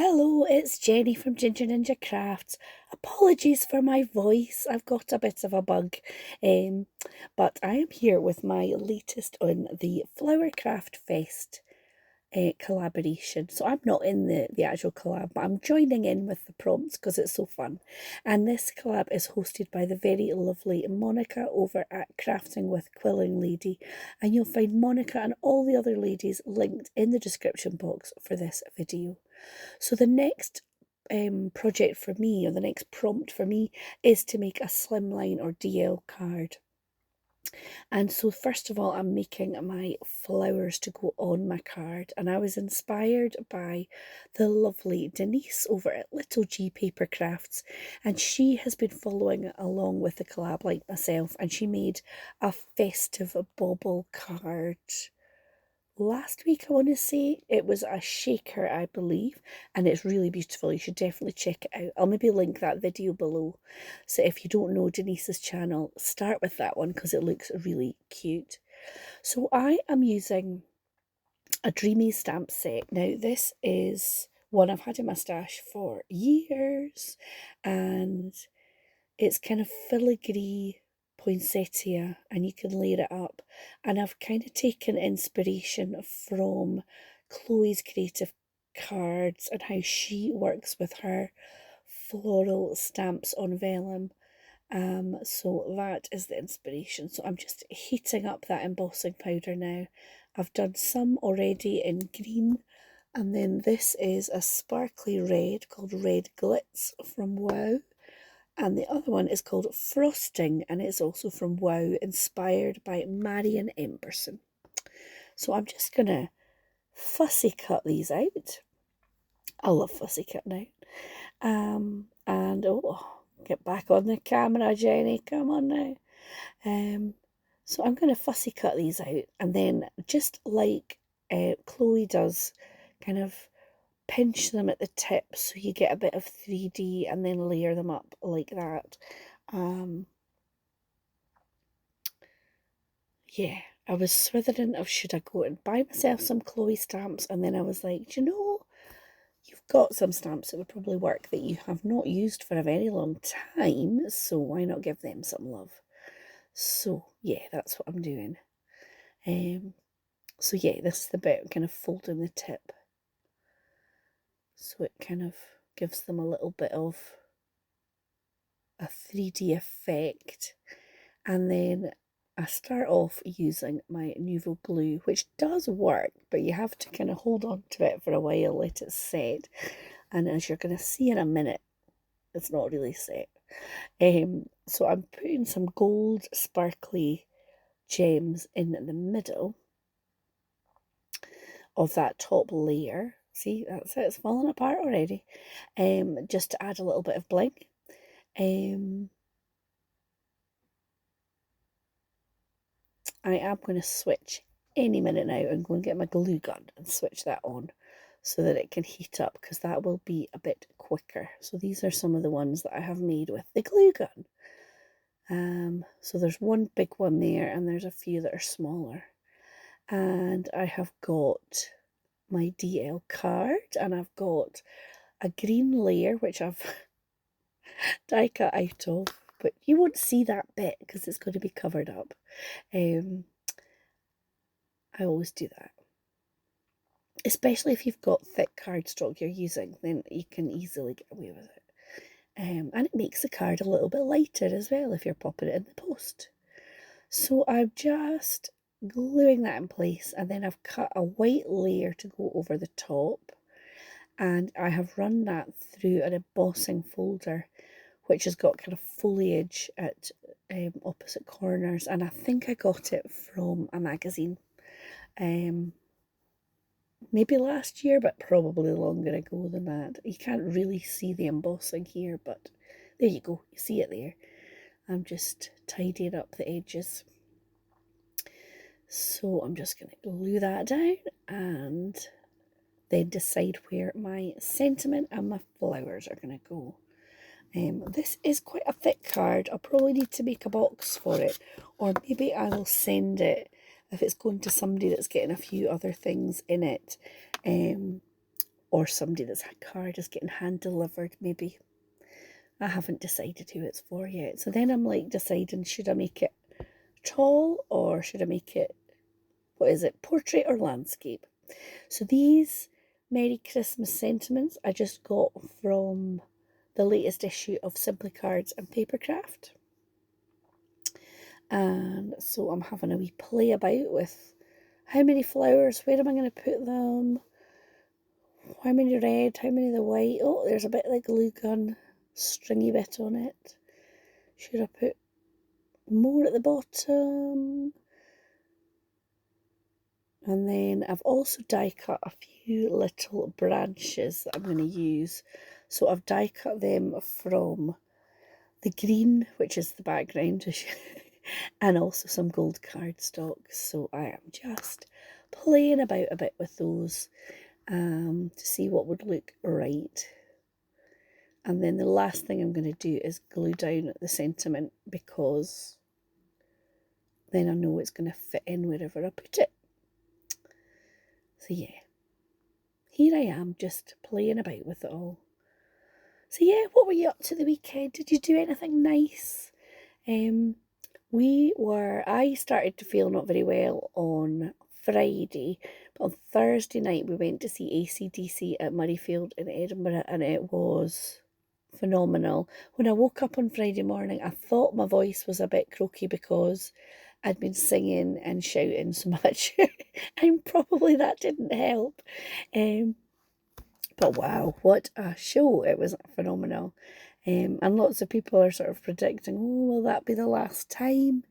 Hello, it's Jenny from Ginger Ninja Crafts. Apologies for my voice, I've got a bit of a bug. Um, but I am here with my latest on the Flower Craft Fest collaboration. So I'm not in the actual collab, but I'm joining in with the prompts because it's so fun. And this collab is hosted by the very lovely Monika over at Crafting with Quilling Lady. And you'll find Monika and all the other ladies linked in the description box for this video. So the next project for me, or the next prompt for me, is to make a slimline or DL card. And so first of all, I'm making my flowers to go on my card, and I was inspired by the lovely Denise over at Little G Paper Crafts, and she has been following along with the collab like myself, and she made a festive bauble card last week. I want to say it was a shaker, I believe, and it's really beautiful. You should definitely check it out. I'll maybe link that video below, so if you don't know Denise's channel, start with that one because it looks really cute. So I am using a Dreamy stamp set. Now this is one I've had in my stash for years, and it's kind of filigree poinsettia, and you can layer it up. And I've kind of taken inspiration from Chloe's creative cards and how she works with her floral stamps on vellum. So that is the inspiration. So I'm just heating up that embossing powder now. I've done some already in green, and then this is a sparkly red called Red Glitz from Wow. And the other one is called Frosting, and it's also from Wow, inspired by Marion Emberson. So I'm just going to fussy cut these out. I love fussy cutting out. And oh, get back on the camera, Jenny. Come on now. So I'm going to fussy cut these out, and then just like Chloe does, kind of pinch them at the tip so you get a bit of 3D, and then layer them up like that. Yeah, I was swithering of should I go and buy myself some Chloe stamps, and then I was like, do you know, you've got some stamps that would probably work that you have not used for a very long time, so why not give them some love? So yeah, that's what I'm doing. So yeah, this is the bit kind of folding the tip, so it kind of gives them a little bit of a 3D effect. And then I start off using my Nuvo glue, which does work, but you have to kind of hold on to it for a while, let it set. And as you're going to see in a minute, it's not really set. So I'm putting some gold sparkly gems in the middle of that top layer. See, that's it, it's falling apart already. Just to add a little bit of bling. I am going to switch any minute now and go and get my glue gun and switch that on so that it can heat up, because that will be a bit quicker. So these are some of the ones that I have made with the glue gun. So there's one big one there, and there's a few that are smaller. And I have got my DL card, and I've got a green layer which I've die cut out of, but you won't see that bit because it's going to be covered up. I always do that, especially if you've got thick cardstock you're using, then you can easily get away with it. And it makes the card a little bit lighter as well if you're popping it in the post. So I'm just gluing that in place, and then I've cut a white layer to go over the top, and I have run that through an embossing folder which has got kind of foliage at opposite corners, and I think I got it from a magazine. Maybe last year, but probably longer ago than that. You can't really see the embossing here, but there you go, you see it there. I'm just tidying up the edges. So I'm just going to glue that down and then decide where my sentiment and my flowers are going to go. This is quite a thick card. I'll probably need to make a box for it, or maybe I will send it if it's going to somebody that's getting a few other things in it. or somebody that's card is getting hand delivered, maybe. I haven't decided who it's for yet. So then I'm like deciding, should I make it tall or should I make it, what is it, portrait or landscape? So these Merry Christmas sentiments I just got from the latest issue of Simply Cards and Papercraft. And so I'm having a wee play about with how many flowers, where am I going to put them, how many red, how many the white. Oh, there's a bit like glue gun stringy bit on it. Should I put more at the bottom? And then I've also die cut a few little branches that I'm going to use. So I've die cut them from the green, which is the background, and also some gold cardstock. So I am just playing about a bit with those to see what would look right. And then the last thing I'm going to do is glue down the sentiment, because then I know it's going to fit in wherever I put it. So yeah, here I am just playing about with it all. So yeah, what were you up to the weekend? Did you do anything nice? I started to feel not very well on Friday, but on Thursday night we went to see AC/DC at Murrayfield in Edinburgh, and it was phenomenal. When I woke up on Friday morning, I thought my voice was a bit croaky because I'd been singing and shouting so much, and probably that didn't help. But wow, what a show! It was phenomenal. And lots of people are sort of predicting, oh, will that be the last time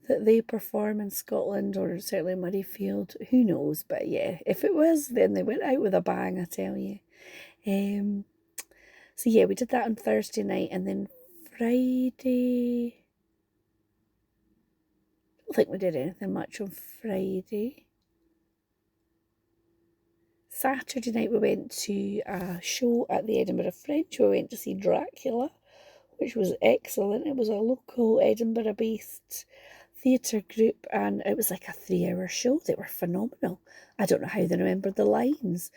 that they perform in Scotland, or certainly Murrayfield? Who knows? But yeah, if it was, then they went out with a bang, I tell you. So yeah, we did that on Thursday night, and then Friday, I don't think we did anything much on Friday. Saturday night we went to a show at the Edinburgh Fringe. We went to see Dracula, which was excellent. It was a local Edinburgh-based theatre group, and it was like a 3-hour show. They were phenomenal. I don't know how they remembered the lines,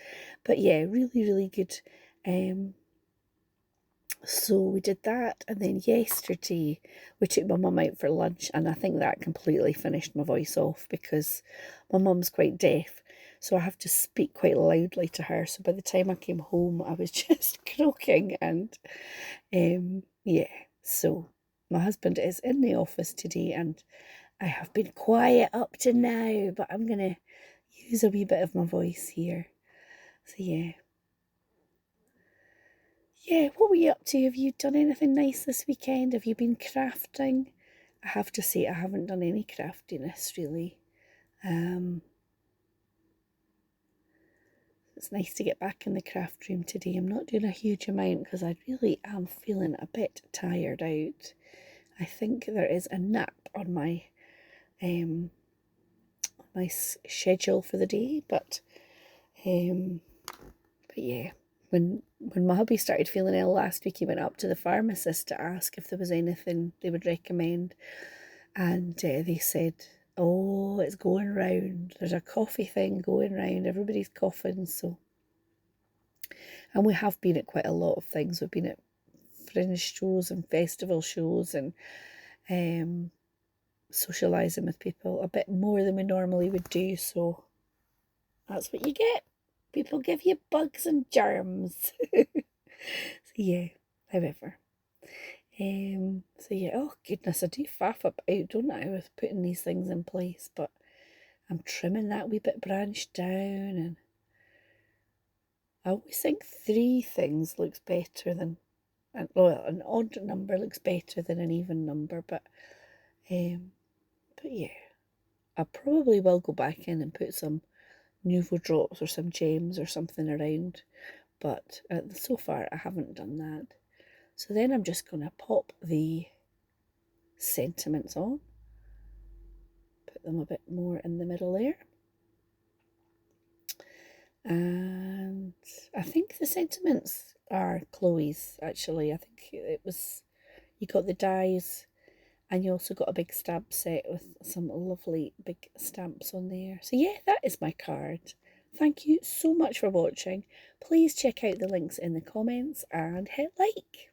but yeah, really, really good. So we did that, and then yesterday we took my mum out for lunch, and I think that completely finished my voice off because my mum's quite deaf, so I have to speak quite loudly to her. So by the time I came home, I was just croaking, and yeah. So my husband is in the office today, and I have been quiet up to now, but I'm gonna use a wee bit of my voice here. So yeah. Yeah, what were you up to? Have you done anything nice this weekend? Have you been crafting? I have to say I haven't done any craftiness really. It's nice to get back in the craft room today. I'm not doing a huge amount because I really am feeling a bit tired out. I think there is a nap on my schedule for the day, but yeah. When my hubby started feeling ill last week, he went up to the pharmacist to ask if there was anything they would recommend, and they said, oh, it's going round, there's a coffee thing going round, everybody's coughing. So, and we have been at quite a lot of things. We've been at fringe shows and festival shows, and socialising with people a bit more than we normally would do. So that's what you get. People give you bugs and germs. So yeah, however. So yeah, oh goodness, I do faff about, don't I, with putting these things in place, but I'm trimming that wee bit branch down, and I always think 3 things looks better than, well, an odd number looks better than an even number, but yeah, I probably will go back in and put some Nouveau drops or some gems or something around, but so far I haven't done that. So then I'm just going to pop the sentiments on, put them a bit more in the middle there, and I think the sentiments are Chloe's actually. I think it was, you got the dies and you also got a big stamp set with some lovely big stamps on there. So yeah, that is my card. Thank you so much for watching. Please check out the links in the comments and hit like.